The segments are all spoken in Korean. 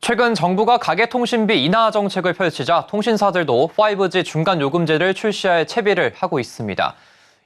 최근 정부가 가계통신비 인하 정책을 펼치자 통신사들도 5G 중간요금제를 출시할 채비를 하고 있습니다.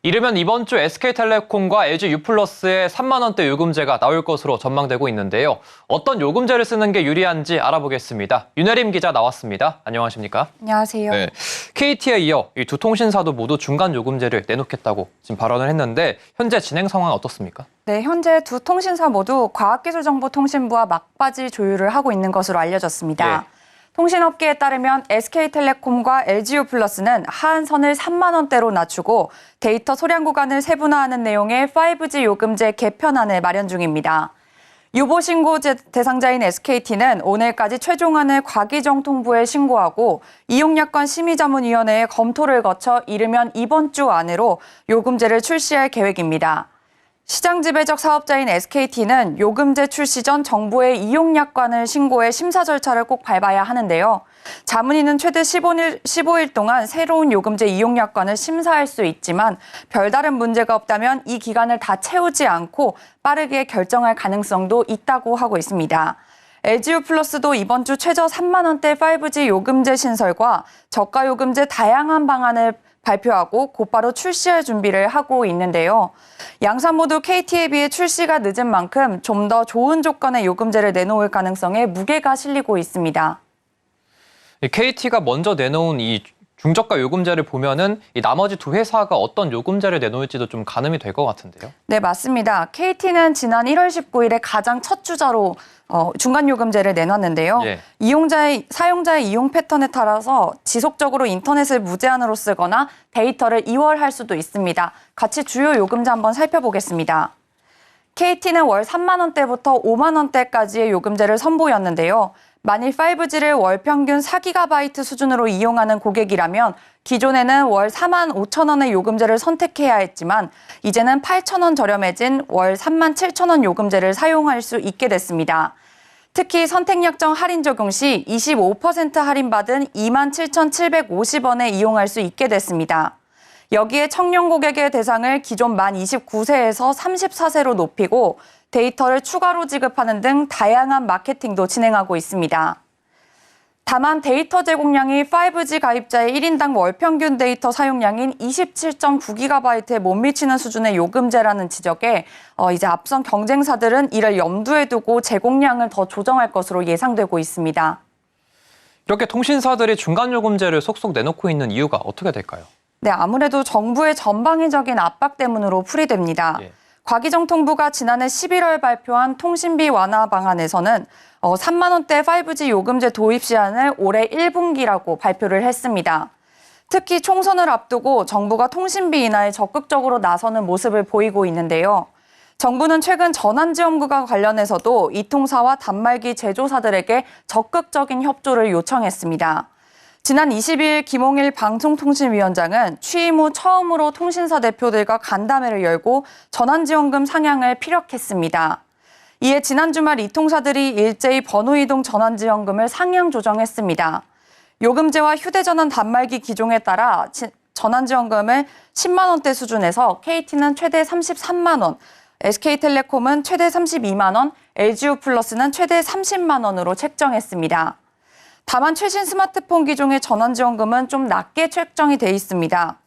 이르면 이번 주 SK텔레콤과 LG유플러스의 3만 원대 요금제가 나올 것으로 전망되고 있는데요. 어떤 요금제를 쓰는 게 유리한지 알아보겠습니다. 윤혜림 기자 나왔습니다. 안녕하십니까? 안녕하세요. 네, KT에 이어 이 두 통신사도 모두 중간요금제를 내놓겠다고 지금 발언을 했는데 현재 진행 상황은 어떻습니까? 네, 현재 두 통신사 모두 과학기술정보통신부와 막바지 조율을 하고 있는 것으로 알려졌습니다. 예. 통신업계에 따르면 SK텔레콤과 LG유플러스는 하한선을 3만 원대로 낮추고 데이터 소량 구간을 세분화하는 내용의 5G 요금제 개편안을 마련 중입니다. 유보 신고 대상자인 SKT는 오늘까지 최종안을 과기정통부에 신고하고 이용약관 심의자문위원회의 검토를 거쳐 이르면 이번 주 안으로 요금제를 출시할 계획입니다. 시장지배적 사업자인 SKT는 요금제 출시 전 정부에 이용약관을 신고해 심사 절차를 꼭 밟아야 하는데요. 자문위는 최대 15일 동안 새로운 요금제 이용약관을 심사할 수 있지만 별다른 문제가 없다면 이 기간을 다 채우지 않고 빠르게 결정할 가능성도 있다고 하고 있습니다. LG유플러스도 이번 주 최저 3만 원대 5G 요금제 신설과 저가 요금제 다양한 방안을 발표하고 곧바로 출시할 준비를 하고 있는데요. 양사 모두 KT에 비해 출시가 늦은 만큼 좀 더 좋은 조건의 요금제를 내놓을 가능성에 무게가 실리고 있습니다. KT가 먼저 내놓은 이 중저가 요금제를 보면은 이 나머지 두 회사가 어떤 요금제를 내놓을지도 좀 가늠이 될 것 같은데요. 네, 맞습니다. KT는 지난 1월 19일에 가장 첫 주자로 중간요금제를 내놨는데요. 예. 사용자의 이용 패턴에 따라서 지속적으로 인터넷을 무제한으로 쓰거나 데이터를 이월할 수도 있습니다. 같이 주요 요금제 한번 살펴보겠습니다. KT는 월 3만 원대부터 5만 원대까지의 요금제를 선보였는데요. 만일 5G를 월 평균 4GB 수준으로 이용하는 고객이라면 기존에는 월 4만 5천 원의 요금제를 선택해야 했지만 이제는 8천 원 저렴해진 월 3만 7천 원 요금제를 사용할 수 있게 됐습니다. 특히 선택약정 할인 적용 시 25% 할인받은 2만 7,750원에 이용할 수 있게 됐습니다. 여기에 청년 고객의 대상을 기존 만 29세에서 34세로 높이고 데이터를 추가로 지급하는 등 다양한 마케팅도 진행하고 있습니다. 다만 데이터 제공량이 5G 가입자의 1인당 월 평균 데이터 사용량인 27.9GB에 못 미치는 수준의 요금제라는 지적에 이제 앞선 경쟁사들은 이를 염두에 두고 제공량을 더 조정할 것으로 예상되고 있습니다. 이렇게 통신사들이 중간요금제를 속속 내놓고 있는 이유가 어떻게 될까요? 네, 아무래도 정부의 전방위적인 압박 때문으로 풀이됩니다. 예. 과기정통부가 지난해 11월 발표한 통신비 완화 방안에서는 3만 원대 5G 요금제 도입 시한을 올해 1분기라고 발표를 했습니다. 특히 총선을 앞두고 정부가 통신비 인하에 적극적으로 나서는 모습을 보이고 있는데요. 정부는 최근 전환지원금과 관련해서도 이통사와 단말기 제조사들에게 적극적인 협조를 요청했습니다. 지난 22일 김홍일 방송통신위원장은 취임 후 처음으로 통신사 대표들과 간담회를 열고 전환지원금 상향을 피력했습니다. 이에 지난 주말 이통사들이 일제히 번호이동 전환지원금을 상향 조정했습니다. 요금제와 휴대전화 단말기 기종에 따라 전환지원금을 10만 원대 수준에서 KT는 최대 33만 원, SK텔레콤은 최대 32만 원, LG유플러스는 최대 30만 원으로 책정했습니다. 다만 최신 스마트폰 기종의 전환지원금은 좀 낮게 책정이 돼 있습니다.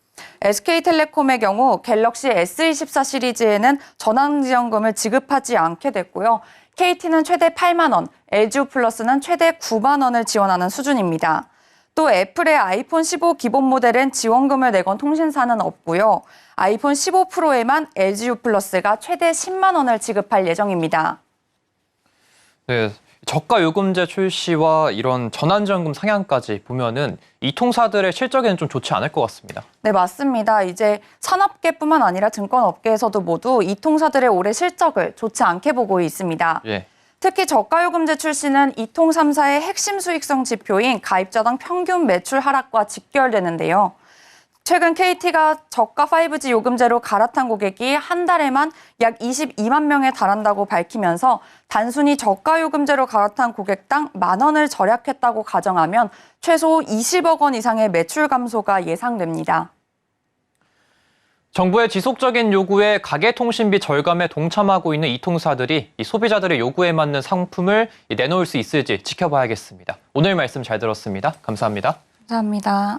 SK텔레콤의 경우 갤럭시 S24 시리즈에는 전환지원금을 지급하지 않게 됐고요. KT는 최대 8만 원, LG유플러스는 최대 9만 원을 지원하는 수준입니다. 또 애플의 아이폰 15 기본 모델엔 지원금을 내건 통신사는 없고요. 아이폰 15 프로에만 LG유플러스가 최대 10만 원을 지급할 예정입니다. 네. 저가 요금제 출시와 이런 전환지원금 상향까지 보면은 이 통사들의 실적에는 좀 좋지 않을 것 같습니다. 네, 맞습니다. 이제 산업계뿐만 아니라 증권업계에서도 모두 이 통사들의 올해 실적을 좋지 않게 보고 있습니다. 예. 특히 저가요금제 출시는 이 통 3사의 핵심 수익성 지표인 가입자당 평균 매출 하락과 직결되는데요. 최근 KT가 저가 5G 요금제로 갈아탄 고객이 한 달에만 약 22만 명에 달한다고 밝히면서 단순히 저가 요금제로 갈아탄 고객당 1만 원을 절약했다고 가정하면 최소 20억 원 이상의 매출 감소가 예상됩니다. 정부의 지속적인 요구에 가계통신비 절감에 동참하고 있는 이통사들이 이 소비자들의 요구에 맞는 상품을 내놓을 수 있을지 지켜봐야겠습니다. 오늘 말씀 잘 들었습니다. 감사합니다. 감사합니다.